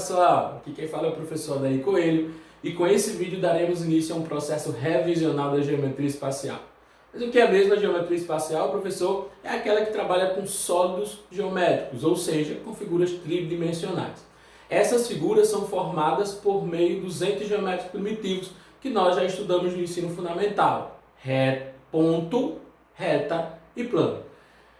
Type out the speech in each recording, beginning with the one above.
pessoal, aqui quem fala é o professor Adair Coelho e com esse vídeo daremos início a um processo revisional da geometria espacial. Mas o que é mesmo a geometria espacial, professor? É aquela que trabalha com sólidos geométricos, ou seja, com figuras tridimensionais. Essas figuras são formadas por meio dos entes geométricos primitivos que nós já estudamos no ensino fundamental: ponto, reta e plano.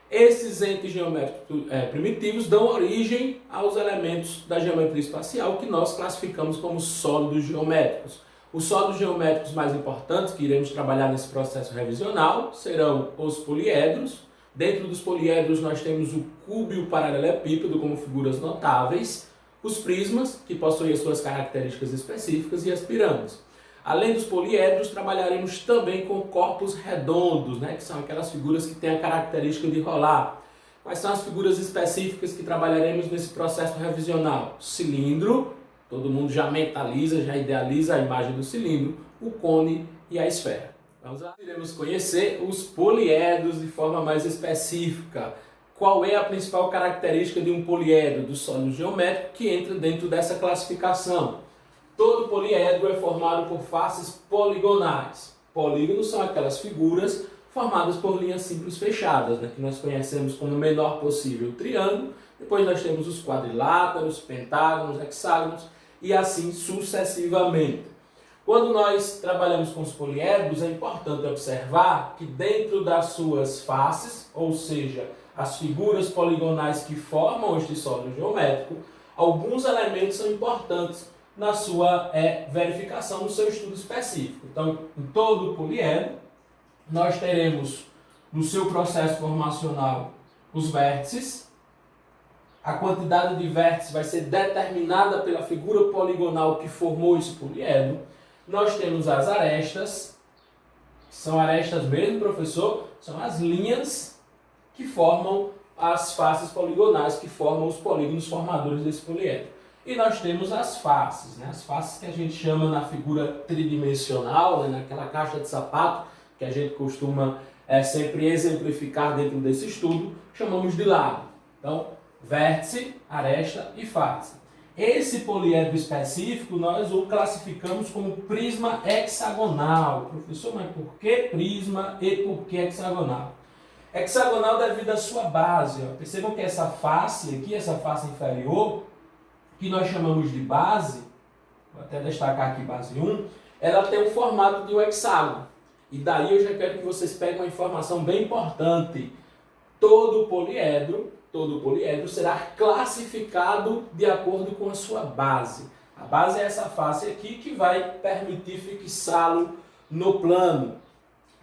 Esses entes geométricos primitivos dão origem aos elementos da geometria espacial que nós classificamos como sólidos geométricos. Os sólidos geométricos mais importantes que iremos trabalhar nesse processo revisional serão os poliedros. Dentro dos poliedros nós temos o cubo e o paralelepípedo como figuras notáveis, os prismas, que possuem as suas características específicas, e as pirâmides. Além dos poliedros, trabalharemos também com corpos redondos, que são aquelas figuras que têm a característica de rolar. Quais são as figuras específicas que trabalharemos nesse processo revisional? Cilindro, todo mundo já mentaliza, já idealiza a imagem do cilindro, o cone e a esfera. Vamos lá? Iremos conhecer os poliedros de forma mais específica. Qual é a principal característica de um poliedro, do sólido geométrico, que entra dentro dessa classificação? Todo poliedro é formado por faces poligonais. Polígonos são aquelas figuras formadas por linhas simples fechadas, que nós conhecemos como o menor possível o triângulo. Depois nós temos os quadriláteros, pentágonos, hexágonos e assim sucessivamente. Quando nós trabalhamos com os poliedros, é importante observar que dentro das suas faces, ou seja, as figuras poligonais que formam este sólido geométrico, alguns elementos são importantes na sua verificação, no seu estudo específico. Então, em todo o poliedro, nós teremos no seu processo formacional os vértices. A quantidade de vértices vai ser determinada pela figura poligonal que formou esse poliedro. Nós temos as arestas, que são arestas mesmo, professor, são as linhas que formam as faces poligonais, que formam os polígonos formadores desse poliedro. E nós temos as faces, as faces que a gente chama na figura tridimensional, naquela caixa de sapato que a gente costuma sempre exemplificar dentro desse estudo, chamamos de lado. Então, vértice, aresta e face. Esse poliedro específico nós o classificamos como prisma hexagonal. Professor, mas por que prisma e por que hexagonal? Hexagonal devido à sua base. Percebam que essa face aqui, essa face inferior, que nós chamamos de base, vou até destacar aqui base 1, ela tem o formato de um hexágono. E daí eu já quero que vocês peguem uma informação bem importante. Todo poliedro será classificado de acordo com a sua base. A base é essa face aqui que vai permitir fixá-lo no plano.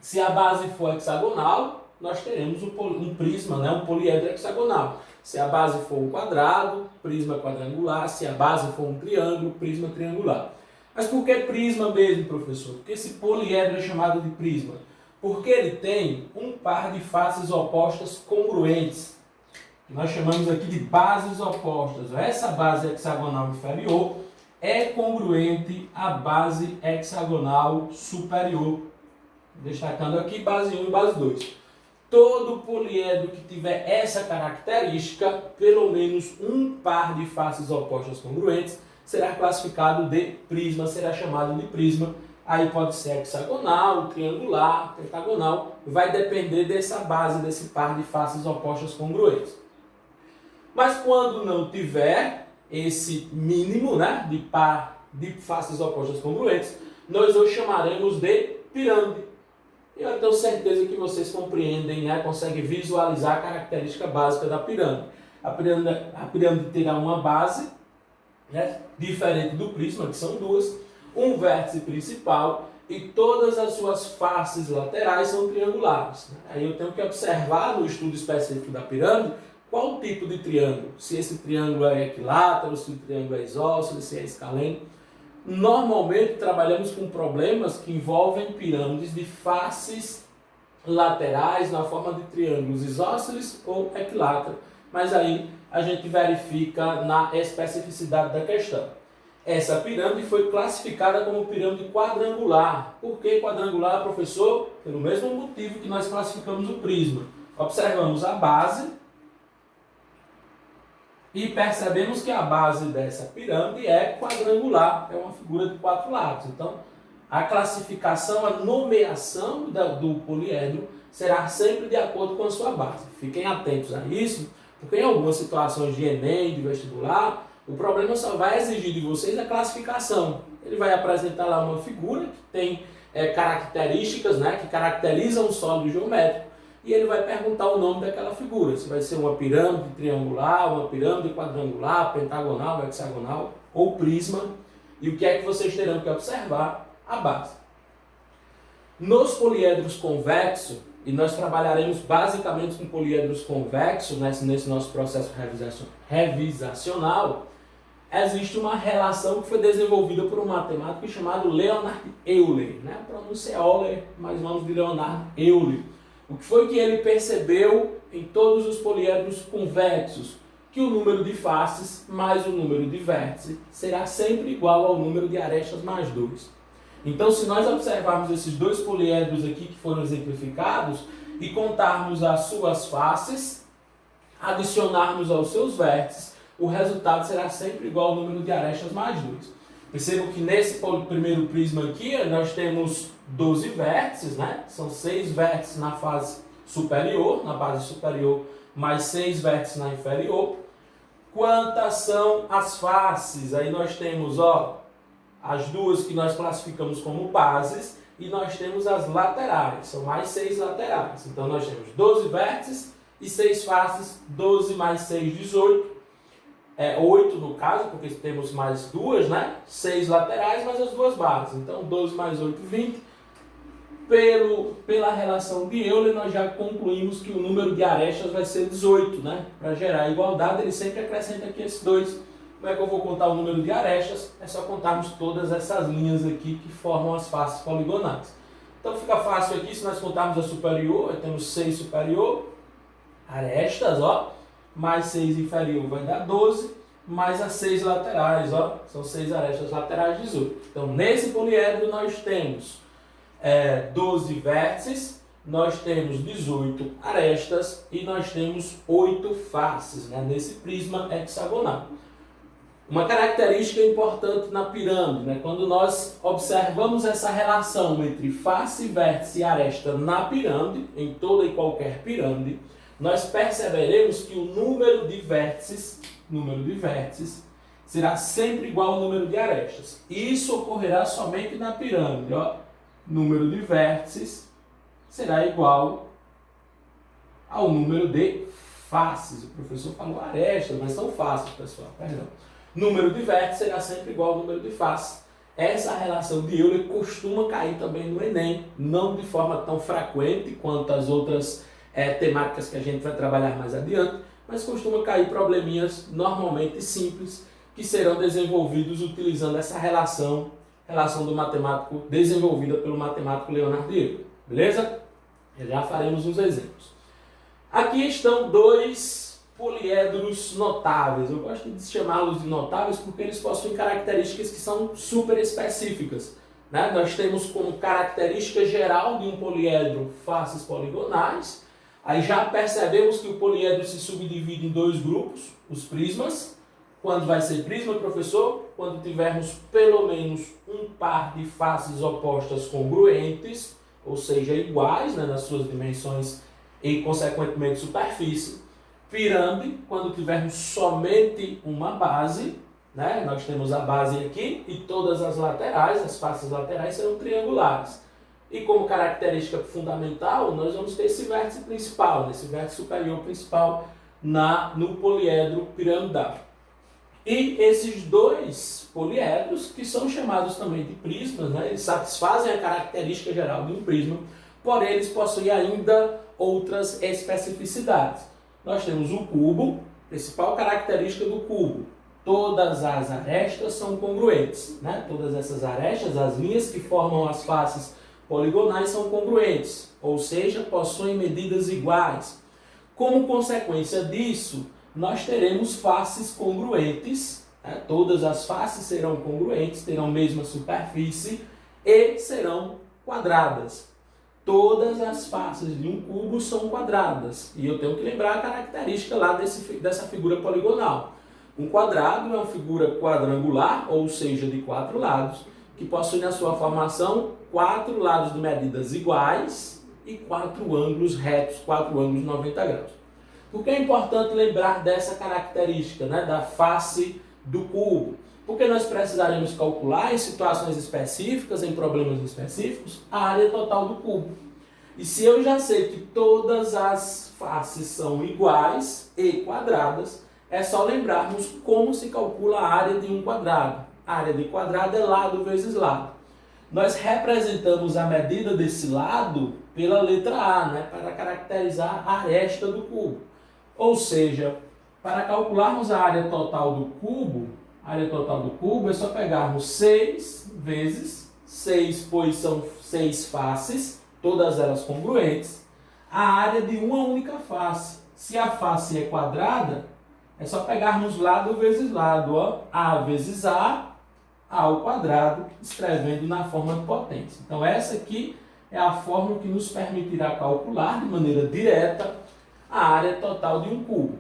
Se a base for hexagonal, nós teremos um prisma, um poliedro hexagonal. Se a base for um quadrado, prisma quadrangular. Se a base for um triângulo, prisma triangular. Mas por que prisma mesmo, professor? Porque esse poliedro é chamado de prisma? Porque ele tem um par de faces opostas congruentes. Nós chamamos aqui de bases opostas. Essa base hexagonal inferior é congruente à base hexagonal superior. Destacando aqui base 1 e base 2. Todo poliedro que tiver essa característica, pelo menos um par de faces opostas congruentes, será classificado de prisma, será chamado de prisma. Aí pode ser hexagonal, triangular, pentagonal, vai depender dessa base, desse par de faces opostas congruentes. Mas quando não tiver esse mínimo de par de faces opostas congruentes, nós o chamaremos de pirâmide. Eu tenho certeza que vocês compreendem, conseguem visualizar a característica básica da pirâmide. A pirâmide terá uma base, diferente do prisma, que são duas, um vértice principal e todas as suas faces laterais são triangulares. Aí eu tenho que observar no estudo específico da pirâmide qual tipo de triângulo. Se esse triângulo é equilátero, se o triângulo é isósceles, se é escaleno. Normalmente trabalhamos com problemas que envolvem pirâmides de faces laterais na forma de triângulos isósceles ou equilátero, mas aí a gente verifica na especificidade da questão. Essa pirâmide foi classificada como pirâmide quadrangular. Por que quadrangular, professor? Pelo mesmo motivo que nós classificamos o prisma. Observamos a base, E percebemos que a base dessa pirâmide é quadrangular, é uma figura de 4 lados. Então, a classificação, a nomeação do poliedro será sempre de acordo com a sua base. Fiquem atentos a isso, porque em algumas situações de Enem, de vestibular, o problema só vai exigir de vocês a classificação. Ele vai apresentar lá uma figura que tem características, né, que caracterizam o sólido geométrico, e ele vai perguntar o nome daquela figura. Se vai ser uma pirâmide triangular, uma pirâmide quadrangular, pentagonal, hexagonal ou prisma. E o que é que vocês terão que observar? A base. Nos poliedros convexos, e nós trabalharemos basicamente com poliedros convexos nesse nosso processo revisacional, existe uma relação que foi desenvolvida por um matemático chamado Leonhard Euler. A pronúncia é Euler, mas vamos de Leonhard Euler. O que foi que ele percebeu em todos os poliedros convexos? Que o número de faces mais o número de vértices será sempre igual ao número de arestas mais 2. Então, se nós observarmos esses dois poliedros aqui que foram exemplificados e contarmos as suas faces, adicionarmos aos seus vértices, o resultado será sempre igual ao número de arestas mais 2. Percebam que nesse primeiro prisma aqui nós temos 12 vértices, né? São 6 vértices na face superior, na base superior, mais 6 vértices na inferior. Quantas são as faces? Aí nós temos, as duas que nós classificamos como bases e nós temos as laterais, são mais 6 laterais. Então nós temos 12 vértices e 6 faces, 12 mais 6, 18. 8 no caso, porque temos mais duas, né? 6 laterais mais as duas bases. Então 12 mais 8, 20. Pela relação de Euler, nós já concluímos que o número de arestas vai ser 18, né? Para gerar a igualdade, ele sempre acrescenta aqui esses dois. Como é que eu vou contar o número de arestas? É só contarmos todas essas linhas aqui que formam as faces poligonais. Então fica fácil aqui, se nós contarmos a superior, temos 6 superior, arestas, mais 6 inferior vai dar 12, mais as 6 laterais, são 6 arestas laterais, 18. Então nesse poliedro nós temos 12 vértices, nós temos 18 arestas e nós temos 8 faces, né, nesse prisma hexagonal. Uma característica importante na pirâmide, quando nós observamos essa relação entre face, vértice e aresta na pirâmide, em toda e qualquer pirâmide, nós perceberemos que o número de vértices será sempre igual ao número de arestas. Isso ocorrerá somente na pirâmide. Número de vértices será igual ao número de faces. O professor falou arestas, mas são faces, pessoal, perdão. Número de vértices será sempre igual ao número de faces. Essa relação de Euler costuma cair também no Enem, não de forma tão frequente quanto as outras temáticas que a gente vai trabalhar mais adiante, mas costuma cair probleminhas normalmente simples que serão desenvolvidos utilizando essa relação do matemático desenvolvida pelo matemático Leonhard Euler. Beleza? Já faremos uns exemplos. Aqui estão dois poliedros notáveis. Eu gosto de chamá-los de notáveis porque eles possuem características que são super específicas. Nós temos como característica geral de um poliedro faces poligonais. Aí já percebemos que o poliedro se subdivide em dois grupos, os prismas. Quando vai ser prisma, professor? Quando tivermos pelo menos um par de faces opostas congruentes, ou seja, iguais, nas suas dimensões e, consequentemente, superfície. Pirâmide, quando tivermos somente uma base, nós temos a base aqui e todas as laterais, as faces laterais serão triangulares. E como característica fundamental, nós vamos ter esse vértice principal, esse vértice superior principal no poliedro piramidal. E esses dois poliedros, que são chamados também de prismas, eles satisfazem a característica geral de um prisma, porém eles possuem ainda outras especificidades. Nós temos o cubo, principal característica do cubo. Todas as arestas são congruentes. Todas essas arestas, as linhas que formam as faces poligonais são congruentes, ou seja, possuem medidas iguais. Como consequência disso, nós teremos faces congruentes. Todas as faces serão congruentes, terão a mesma superfície e serão quadradas. Todas as faces de um cubo são quadradas. E eu tenho que lembrar a característica lá dessa figura poligonal. Um quadrado é uma figura quadrangular, ou seja, de 4 lados, que possui na sua formação 4 lados de medidas iguais e 4 ângulos retos, 4 ângulos de 90 graus. Por que é importante lembrar dessa característica, né, da face do cubo? Porque nós precisaremos calcular em situações específicas, em problemas específicos, a área total do cubo. E se eu já sei que todas as faces são iguais e quadradas, é só lembrarmos como se calcula a área de um quadrado. A área de quadrado é lado vezes lado. Nós representamos a medida desse lado pela letra A, né, para caracterizar a aresta do cubo. Ou seja, para calcularmos a área total do cubo, é só pegarmos 6 vezes 6, pois são 6 faces, todas elas congruentes, a área de uma única face. Se a face é quadrada, é só pegarmos lado vezes lado, ó, A vezes A ao quadrado, escrevendo na forma de potência. Então essa aqui é a fórmula que nos permitirá calcular de maneira direta a área total de um cubo.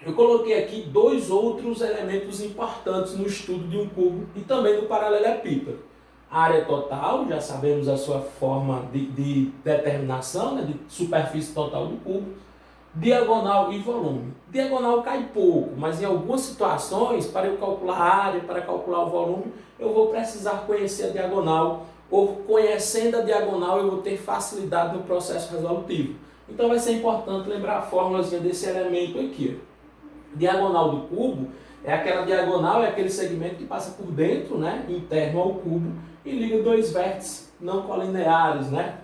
Eu coloquei aqui 2 outros elementos importantes no estudo de um cubo e também do paralelepípedo. A área total, já sabemos a sua forma de determinação, né, de superfície total do cubo. Diagonal e volume. Diagonal cai pouco, mas em algumas situações, para eu calcular a área, para calcular o volume, eu vou precisar conhecer a diagonal, ou conhecendo a diagonal eu vou ter facilidade no processo resolutivo. Então vai ser importante lembrar a fórmulazinha desse elemento aqui. Diagonal do cubo é aquela diagonal, é aquele segmento que passa por dentro, né, interno ao cubo, e liga 2 vértices não colineares, né?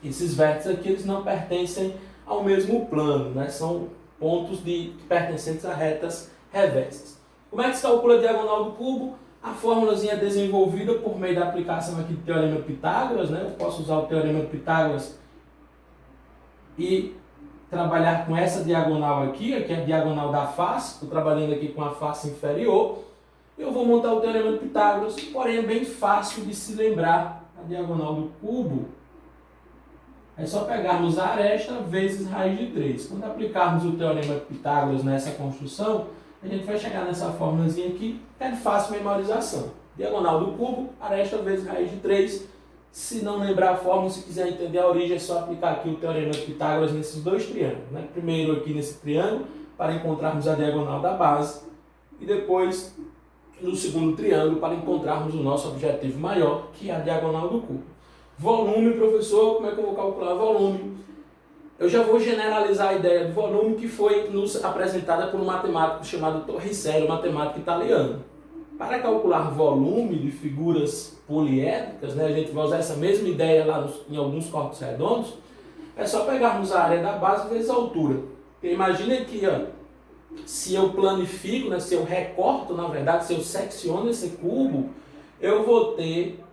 Esses vértices aqui eles não pertencem ao mesmo plano, né? São pontos pertencentes a retas reversas. Como é que se calcula a diagonal do cubo? A fórmulazinha é desenvolvida por meio da aplicação aqui do Teorema de Pitágoras, né? Eu posso usar o Teorema de Pitágoras e trabalhar com essa diagonal aqui, que é a diagonal da face. Estou trabalhando aqui com a face inferior. Eu vou montar o Teorema de Pitágoras, porém é bem fácil de se lembrar. A diagonal do cubo é só pegarmos a aresta vezes raiz de 3. Quando aplicarmos o Teorema de Pitágoras nessa construção, a gente vai chegar nessa fórmulazinha aqui, que é de fácil memorização. Diagonal do cubo, aresta vezes raiz de 3. Se não lembrar a fórmula, se quiser entender a origem, é só aplicar aqui o Teorema de Pitágoras nesses 2 triângulos, né? Primeiro aqui nesse triângulo, para encontrarmos a diagonal da base, e depois no segundo triângulo, para encontrarmos o nosso objetivo maior, que é a diagonal do cubo. Volume, professor, como é que eu vou calcular volume? Eu já vou generalizar a ideia do volume que foi nos apresentada por um matemático chamado Torricelli, um matemático italiano. Para calcular volume de figuras poliédricas, né, a gente vai usar essa mesma ideia lá em alguns corpos redondos, é só pegarmos a área da base vezes a altura. Porque imagine aqui, ó, se eu planifico, né, se eu recorto, na verdade, se eu secciono esse cubo, eu vou ter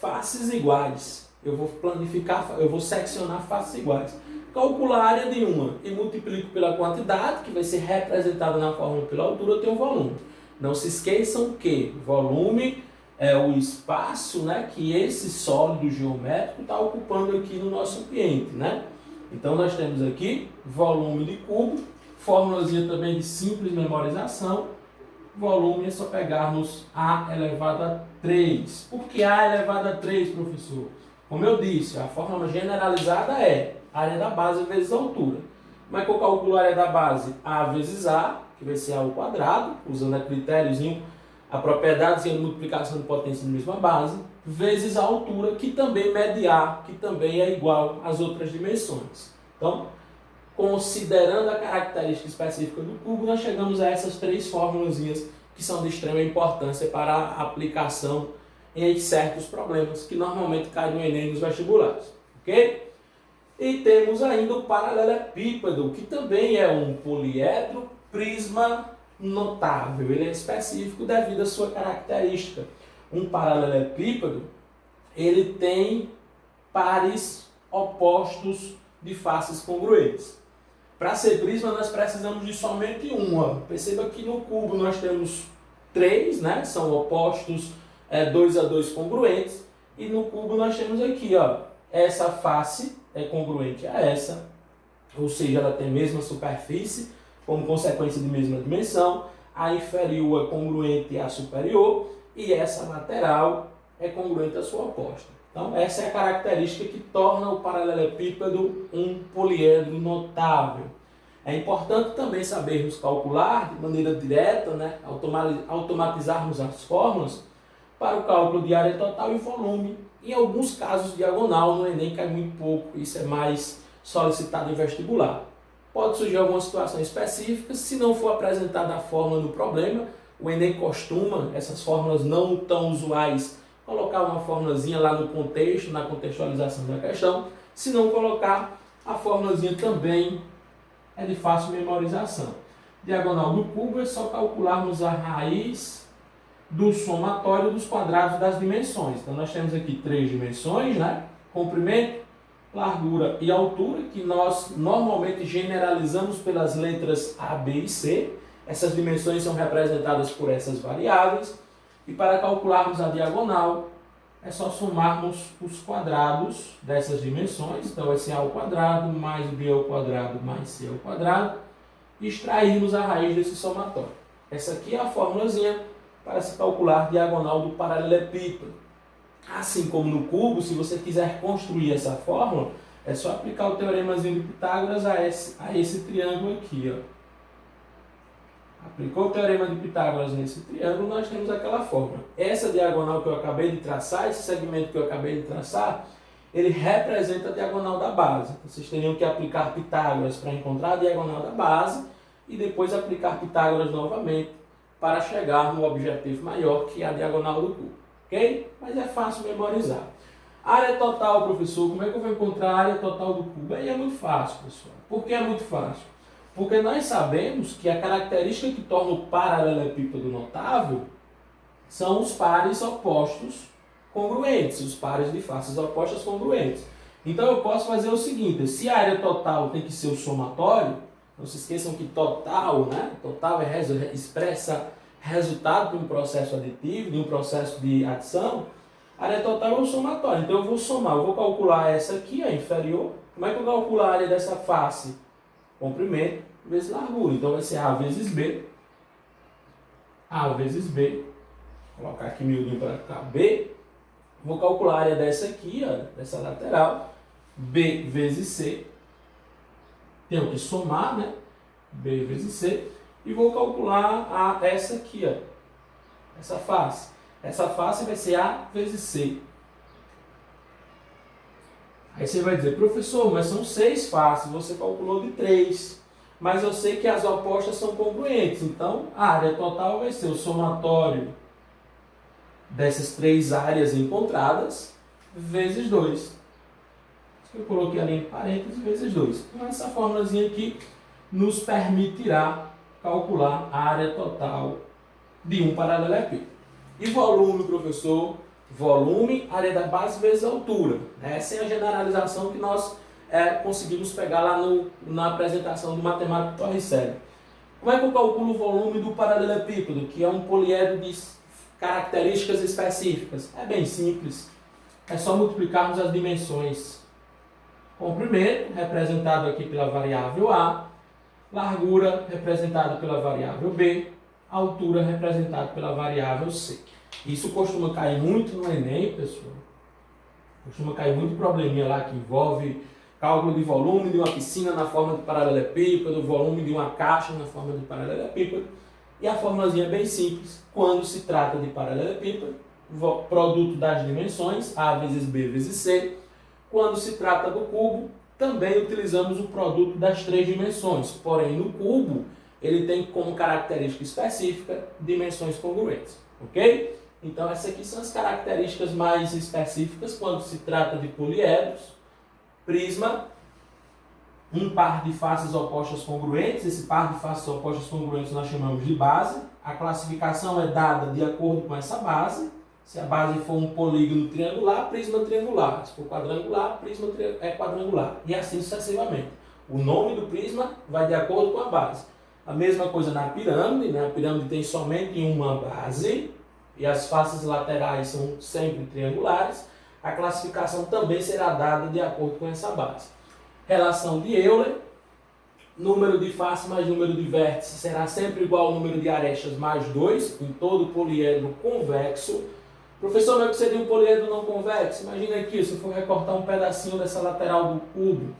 faces iguais. Eu vou planificar, eu vou seccionar faces iguais. Calculo a área de uma e multiplico pela quantidade, que vai ser representada na fórmula pela altura, eu tenho um volume. Não se esqueçam que volume é o espaço, né, que esse sólido geométrico está ocupando aqui no nosso ambiente, né? Então nós temos aqui volume de cubo, fórmulazinha também de simples memorização. Volume é só pegarmos A elevado a 3. Por que A elevado a 3, professor? Como eu disse, a fórmula generalizada é área da base vezes a altura. Como é que eu calculo a área da base? A vezes A, que vai ser A ao quadrado, usando a critériozinho, a propriedadezinha de multiplicação de potência na mesma base, vezes a altura, que também mede A, que também é igual às outras dimensões. Então, considerando a característica específica do cubo, nós chegamos a essas 3 formulazinhas que são de extrema importância para a aplicação em certos problemas que normalmente caem no Enem nos vestibulares. Ok? E temos ainda o paralelepípedo, que também é um poliedro prisma notável. Ele é específico devido à sua característica. Um paralelepípedo, ele tem pares opostos de faces congruentes. Para ser prisma, nós precisamos de somente uma. Perceba que no cubo nós temos 3, né? São opostos 2 a 2 congruentes. E no cubo nós temos aqui, ó, essa face é congruente a essa, ou seja, ela tem a mesma superfície, como consequência de mesma dimensão. a inferior é congruente à superior e essa lateral é congruente à sua oposta. Então, essa é a característica que torna o paralelepípedo um poliedro notável. É importante também sabermos calcular de maneira direta, né, automatizarmos as fórmulas para o cálculo de área total e volume. Em alguns casos, diagonal no Enem cai muito pouco, isso é mais solicitado em vestibular. Pode surgir algumas situações específicas, se não for apresentada a fórmula no problema, o Enem costuma, essas fórmulas não tão usuais, colocar uma formulazinha lá no contexto, na contextualização da questão. Se não colocar, a formulazinha também é de fácil memorização. Diagonal do cubo é só calcularmos a raiz do somatório dos quadrados das dimensões. Então nós temos aqui 3 dimensões, né? Comprimento, largura e altura, que nós normalmente generalizamos pelas letras A, B e C. Essas dimensões são representadas por essas variáveis. E para calcularmos a diagonal, é só somarmos os quadrados dessas dimensões. Então, esse A ao quadrado mais B ao quadrado mais C ao quadrado. E extrairmos a raiz desse somatório. Essa aqui é a formulazinha para se calcular a diagonal do paralelepípedo. Assim como no cubo, se você quiser construir essa fórmula, é só aplicar o teoremazinho de Pitágoras a esse triângulo aqui, ó. Aplicou o teorema de Pitágoras nesse triângulo, nós temos aquela fórmula. Essa diagonal que eu acabei de traçar, esse segmento que eu acabei de traçar, ele representa a diagonal da base. Vocês teriam que aplicar Pitágoras para encontrar a diagonal da base e depois aplicar Pitágoras novamente para chegar no objetivo maior, que é a diagonal do cubo. Ok? Mas é fácil memorizar. Área total, professor, como é que eu vou encontrar a área total do cubo? Aí é muito fácil, pessoal. Por que é muito fácil? Porque nós sabemos que a característica que torna o paralelepípedo notável são os pares opostos congruentes, os pares de faces opostas congruentes. Então eu posso fazer o seguinte, se a área total tem que ser o somatório, não se esqueçam que total, né? Total expressa resultado de um processo aditivo, de um processo de adição, a área total é o somatório. Então eu vou somar, eu vou calcular essa aqui, a inferior. Como é que eu calculo a área dessa face? Comprimento vezes largura. Então vai ser A vezes B. A vezes B. Vou colocar aqui miudinho para ficar B. Vou calcular a área dessa aqui, ó, dessa lateral. B vezes C. Tenho que somar, né? B vezes C. E vou calcular essa aqui, ó. Essa face. Essa face vai ser A vezes C. Aí você vai dizer, professor, mas são 6 faces, você calculou de 3. Mas eu sei que as opostas são congruentes, então a área total vai ser o somatório dessas 3 áreas encontradas vezes 2. Eu coloquei ali em parênteses vezes 2. Então essa formulazinha aqui nos permitirá calcular a área total de um paralelepípedo. E volume, professor? Volume, área da base vezes altura. Essa é a generalização que nós conseguimos pegar lá na apresentação do matemático Torricelli. Como é que eu calculo o volume do paralelepípedo, que é um poliedro de características específicas? É bem simples. É só multiplicarmos as dimensões. Comprimento, representado aqui pela variável A. Largura, representado pela variável B. Altura, representado pela variável C. Isso costuma cair muito no Enem, pessoal. Costuma cair muito probleminha lá que envolve cálculo de volume de uma piscina na forma de paralelepípedo, volume de uma caixa na forma de paralelepípedo. E a formulazinha é bem simples. Quando se trata de paralelepípedo, produto das dimensões, A vezes B vezes C. Quando se trata do cubo, também utilizamos o produto das 3 dimensões. Porém, no cubo, ele tem como característica específica dimensões congruentes. Ok? Então, essas aqui são as características mais específicas quando se trata de poliedros. Prisma, um par de faces opostas congruentes. Esse par de faces opostas congruentes nós chamamos de base. A classificação é dada de acordo com essa base. Se a base for um polígono triangular, prisma triangular. Se for quadrangular, prisma quadrangular. E assim sucessivamente. O nome do prisma vai de acordo com a base. A mesma coisa na pirâmide, né? A pirâmide tem somente uma base e as faces laterais são sempre triangulares. A classificação também será dada de acordo com essa base. Relação de Euler, número de faces mais número de vértices será sempre igual ao número de arestas mais 2 em todo poliedro convexo. Professor, mas o que seria um poliedro não convexo? Imagina aqui, se eu for recortar um pedacinho dessa lateral do cubo,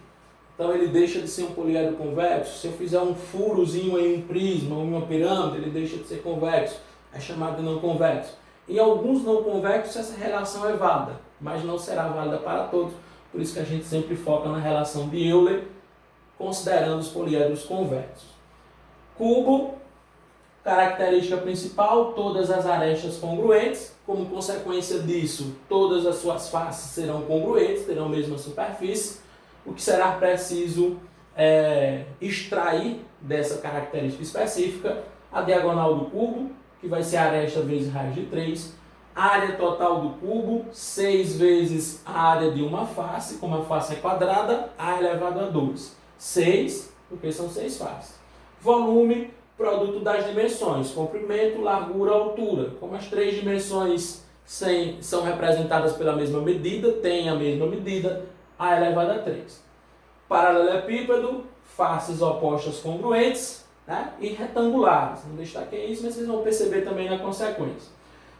então ele deixa de ser um poliedro convexo. Se eu fizer um furozinho em um prisma ou em uma pirâmide, ele deixa de ser convexo. É chamado de não convexo. Em alguns não convexos, essa relação é válida, mas não será válida para todos. Por isso que a gente sempre foca na relação de Euler, considerando os poliedros convexos. Cubo, característica principal, todas as arestas congruentes. Como consequência disso, todas as suas faces serão congruentes, terão a mesma superfície. O que será preciso extrair dessa característica específica a diagonal do cubo, que vai ser a aresta vezes raiz de 3, a área total do cubo, 6 vezes a área de uma face, como a face é quadrada, a elevado a 2. 6, porque são 6 faces. Volume, produto das dimensões, comprimento, largura, altura. Como as três dimensões são representadas pela mesma medida, têm a mesma medida, a elevado a 3. Paralelepípedo, faces opostas congruentes, né? E retangulares. Não destaquei isso, mas vocês vão perceber também na consequência.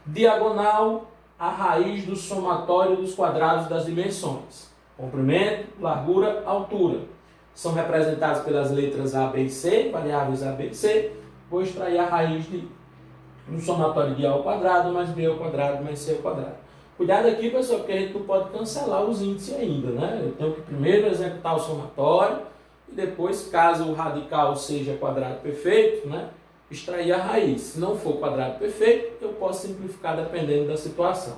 Diagonal, a raiz do somatório dos quadrados das dimensões. Comprimento, largura, altura. São representados pelas letras A, B e C, variáveis A, B e C. Vou extrair a raiz do somatório de A ao quadrado, mais B ao quadrado, mais C ao quadrado. Cuidado aqui, pessoal, porque a gente não pode cancelar os índices ainda, né? Eu tenho que primeiro executar o somatório e depois, caso o radical seja quadrado perfeito, né, extrair a raiz. Se não for quadrado perfeito, eu posso simplificar dependendo da situação.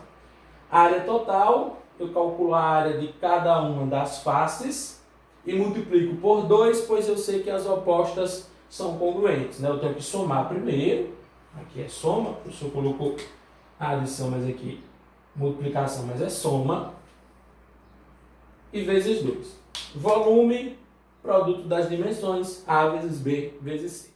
A área total, eu calculo a área de cada uma das faces e multiplico por 2, pois eu sei que as opostas são congruentes, né? Eu tenho que somar primeiro, aqui é soma, o professor colocou a adição, mas aqui multiplicação, mas é soma, e vezes 2. Volume, produto das dimensões, A vezes B vezes C.